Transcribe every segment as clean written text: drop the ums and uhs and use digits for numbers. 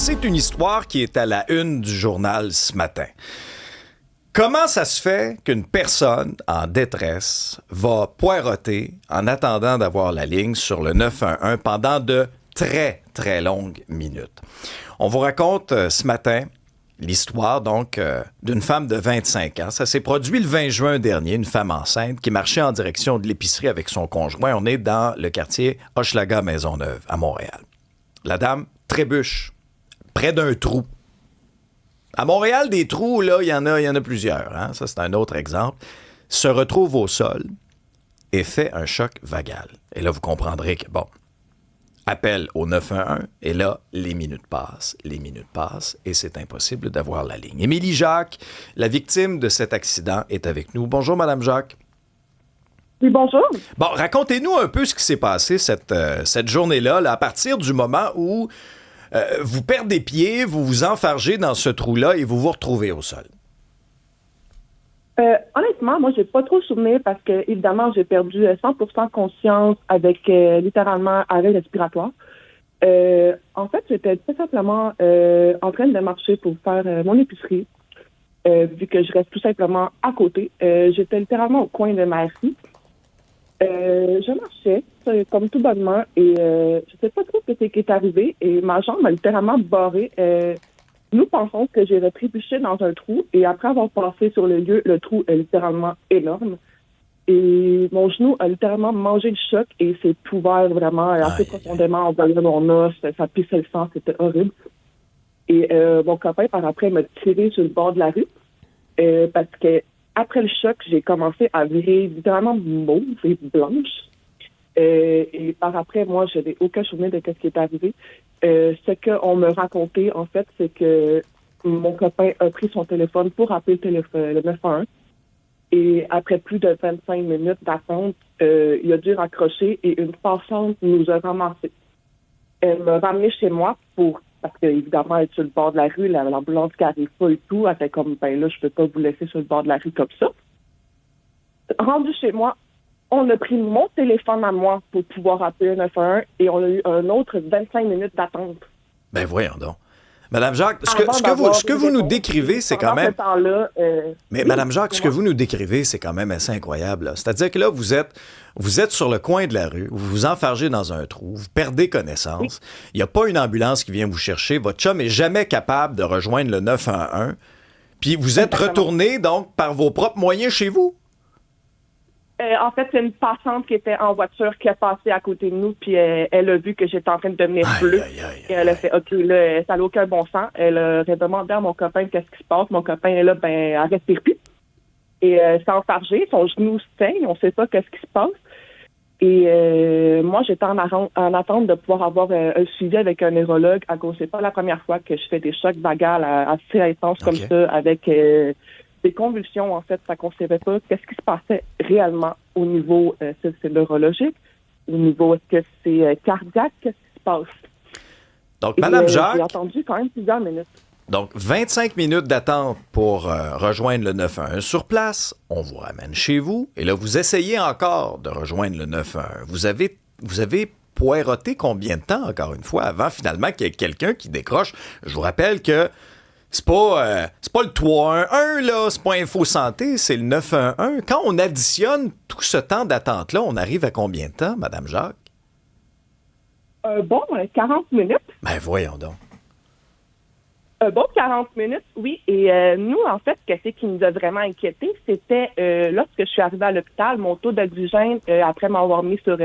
C'est une histoire qui est à la une du journal ce matin. Comment ça se fait qu'une personne en détresse va poireauter en attendant d'avoir la ligne sur le 911 pendant de très, très longues minutes? On vous raconte ce matin l'histoire donc d'une femme de 25 ans. Ça s'est produit le 20 juin dernier, une femme enceinte qui marchait en direction de l'épicerie avec son conjoint. On est dans le quartier Hochelaga-Maisonneuve à Montréal. La dame trébuche près d'un trou. À Montréal, des trous, là, il y en a plusieurs. Hein? Ça, c'est un autre exemple. Se retrouve au sol et fait un choc vagal. Et là, vous comprendrez que, bon, appel au 911, et là, les minutes passent, et c'est impossible d'avoir la ligne. Émilie Jacques, la victime de cet accident, est avec nous. Bonjour, Madame Jacques. Oui, bonjour. Bon, racontez-nous un peu ce qui s'est passé cette journée-là, là, à partir du moment où vous perdez pied, vous vous enfargez dans ce trou-là et vous vous retrouvez au sol. Honnêtement, moi, j'ai pas trop souvenir parce que, évidemment, j'ai perdu 100% conscience avec littéralement arrêt respiratoire. En fait, j'étais tout simplement en train de marcher pour faire mon épicerie, vu que je reste tout simplement à côté. J'étais littéralement au coin de ma rue. Je marchais comme tout bonnement et je sais pas trop ce qui est arrivé et ma jambe m'a littéralement barré. Nous pensons que j'ai trébuché dans un trou et après avoir passé sur le lieu, le trou est littéralement énorme et mon genou a littéralement mangé le choc et s'est ouvert vraiment assez profondément en voyant mon os, ça pissait le sang, c'était horrible. Et mon copain par après m'a tiré sur le bord de la rue parce que après le choc, j'ai commencé à virer littéralement mauve et blanche. Et par après, moi, je n'avais aucun souvenir de ce qui est arrivé. Ce qu'on me racontait, en fait, c'est que mon copain a pris son téléphone pour appeler le 911. Et après plus de 25 minutes d'attente, il a dû raccrocher et une passante nous a ramassés. Elle m'a ramené chez moi parce qu'évidemment, elle est sur le bord de la rue, l'ambulance qui arrive pas et tout. Elle fait comme, ben là, je peux pas vous laisser sur le bord de la rue comme ça. Rendu chez moi, on a pris mon téléphone à moi pour pouvoir appeler le 911 et on a eu un autre 25 minutes d'attente. Ben voyons donc. Madame Jacques, ce que vous nous décrivez, c'est quand même... Mais Madame Jacques, ce que vous nous décrivez, c'est quand même assez incroyable. Là. C'est-à-dire que là, vous êtes sur le coin de la rue, vous vous enfargez dans un trou, vous perdez connaissance, il n'y a pas une ambulance qui vient vous chercher, votre chum n'est jamais capable de rejoindre le 911, puis vous êtes retourné, donc, par vos propres moyens chez vous? En fait, c'est une passante qui était en voiture qui a passé à côté de nous, puis elle a vu que j'étais en train de devenir bleue. Et elle a fait, OK, là, ça n'a aucun bon sens. Elle a demandé à mon copain qu'est-ce qui se passe. Mon copain est là, ben, elle respire plus. Et s'est enfargé, son genou saigne, on ne sait pas qu'est-ce qui se passe. Et moi, j'étais en attente de pouvoir avoir un suivi avec un neurologue. À cause, c'est pas la première fois que je fais des chocs vagales assez intenses comme ça, avec des convulsions, en fait, ça qu'on ne savait pas qu'est-ce qui se passait réellement au niveau c'est neurologique, au niveau est-ce que c'est cardiaque, qu'est-ce qui se passe. Donc, Madame Jacques... J'ai attendu quand même plusieurs minutes. Donc, 25 minutes d'attente pour rejoindre le 911. Sur place, on vous ramène chez vous, et là, vous essayez encore de rejoindre le 911. Vous avez poireauté combien de temps, encore une fois, avant finalement qu'il y ait quelqu'un qui décroche? Je vous rappelle que c'est pas le 311, là, c'est pas Info Santé, c'est le 911. Quand on additionne tout ce temps d'attente-là, on arrive à combien de temps, Madame Jacques? 40 minutes. Ben, voyons donc. 40 minutes, oui. Et nous, en fait, ce qui nous a vraiment inquiétés, c'était lorsque je suis arrivée à l'hôpital, mon taux d'oxygène, après m'avoir mis sur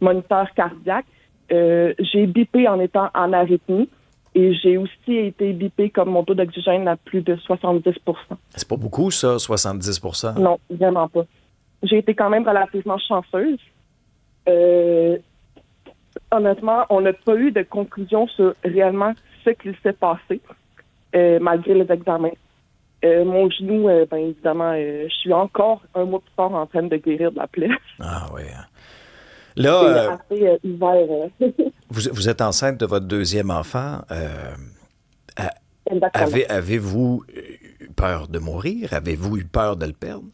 moniteur cardiaque, j'ai bipé en étant en arythmie. Et j'ai aussi été bipée comme mon taux d'oxygène à plus de 70 %. C'est pas beaucoup, ça, 70 %? Non, vraiment pas. J'ai été quand même relativement chanceuse. Honnêtement, on n'a pas eu de conclusion sur réellement ce qu'il s'est passé, malgré les examens. Mon genou, bien évidemment, je suis encore un mois plus tard en train de guérir de la plaie. Ah oui. Là, c'est assez hiver. Vous êtes enceinte de votre deuxième enfant. Avez-vous eu peur de mourir? Avez-vous eu peur de le perdre?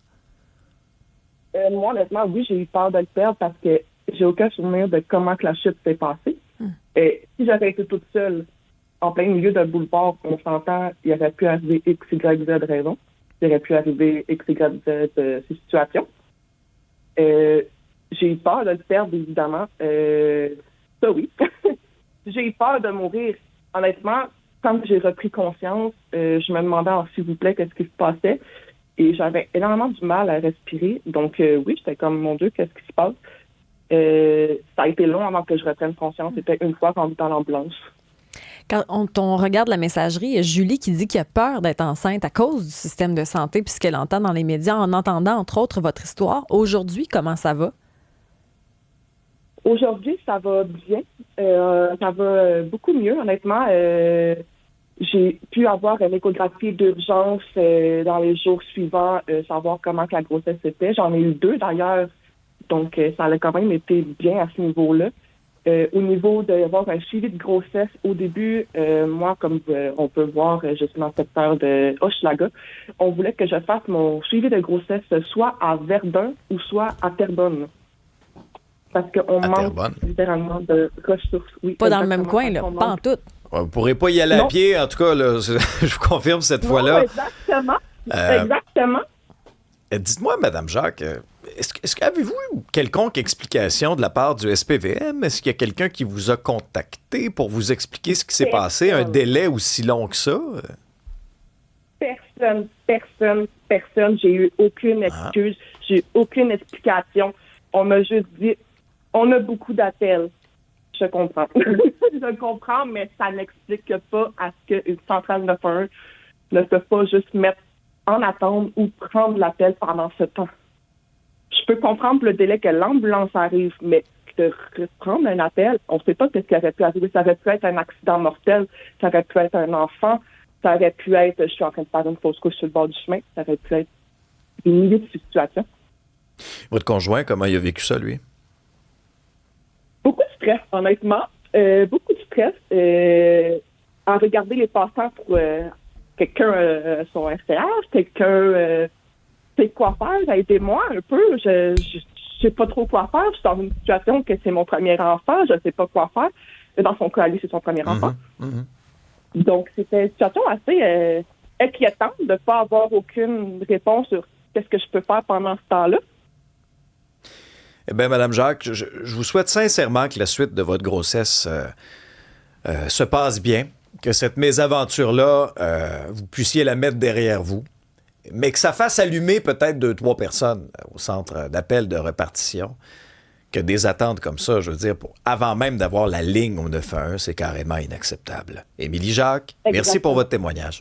Moi, honnêtement, oui, j'ai eu peur de le perdre parce que j'ai aucun souvenir de comment que la chute s'est passée. Et si j'avais été toute seule, en plein milieu d'un boulevard, on s'entend, il aurait pu arriver X, Y, Z raison. Il aurait pu arriver X, Y, Z situation. J'ai eu peur de le perdre, évidemment. Ça, oui. J'ai eu peur de mourir. Honnêtement, quand j'ai repris conscience, je me demandais, s'il vous plaît, qu'est-ce qui se passait. Et j'avais énormément du mal à respirer. Donc, oui, j'étais comme, mon Dieu, qu'est-ce qui se passe? Ça a été long avant que je reprenne conscience. C'était une fois qu'on est dans l'ambulance. Quand on regarde la messagerie, il y a Julie qui dit qu'il a peur d'être enceinte à cause du système de santé, puisqu'elle entend dans les médias, en entendant, entre autres, votre histoire. Aujourd'hui, comment ça va? Aujourd'hui, ça va bien. Ça va beaucoup mieux, honnêtement. J'ai pu avoir une échographie d'urgence dans les jours suivants, savoir comment que la grossesse était. J'en ai eu 2, d'ailleurs. Donc, ça a quand même été bien à ce niveau-là. Au niveau d'avoir un suivi de grossesse, au début, moi, comme on peut voir, je suis dans le secteur de Hochelaga, on voulait que je fasse mon suivi de grossesse soit à Verdun ou soit à Terrebonne. Parce qu'on manque littéralement de ressources. Oui, pas dans le même coin, là, pas en tout. Vous ne pourrez pas y aller à pied, en tout cas, là, je vous confirme cette fois-là. Exactement. Exactement. Dites-moi, Mme Jacques, est-ce qu'avez-vous quelconque explication de la part du SPVM? Est-ce qu'il y a quelqu'un qui vous a contacté pour vous expliquer ce qui s'est passé? Un délai aussi long que ça? Personne. J'ai eu aucune excuse. J'ai eu aucune explication. On m'a juste dit, on a beaucoup d'appels. Je comprends. Je comprends, mais ça n'explique pas à ce qu'une centrale 911 ne peut pas juste mettre en attente ou prendre l'appel pendant ce temps. Je peux comprendre le délai que l'ambulance arrive, mais de reprendre un appel, on ne sait pas ce qui aurait pu arriver. Ça aurait pu être un accident mortel, ça aurait pu être un enfant, ça aurait pu être, je suis en train de faire une fausse couche sur le bord du chemin, ça aurait pu être une milliers de situations. Votre conjoint, comment il a vécu ça, lui? Beaucoup de stress, honnêtement. Beaucoup de stress. À regarder les passants pour quelqu'un son RCH, quelqu'un sait quoi faire, aidez-moi un peu. Je sais pas trop quoi faire. Je suis dans une situation que c'est mon premier enfant, je sais pas quoi faire. Dans son cas, lui, c'est son premier enfant. Donc, c'était une situation assez inquiétante de ne pas avoir aucune réponse sur qu'est-ce que je peux faire pendant ce temps-là. Eh bien, Mme Jacques, je vous souhaite sincèrement que la suite de votre grossesse se passe bien, que cette mésaventure-là, vous puissiez la mettre derrière vous, mais que ça fasse allumer peut-être 2-3 personnes au centre d'appel de répartition, que des attentes comme ça, je veux dire, avant même d'avoir la ligne au 911, c'est carrément inacceptable. Émilie Jacques, merci pour votre témoignage.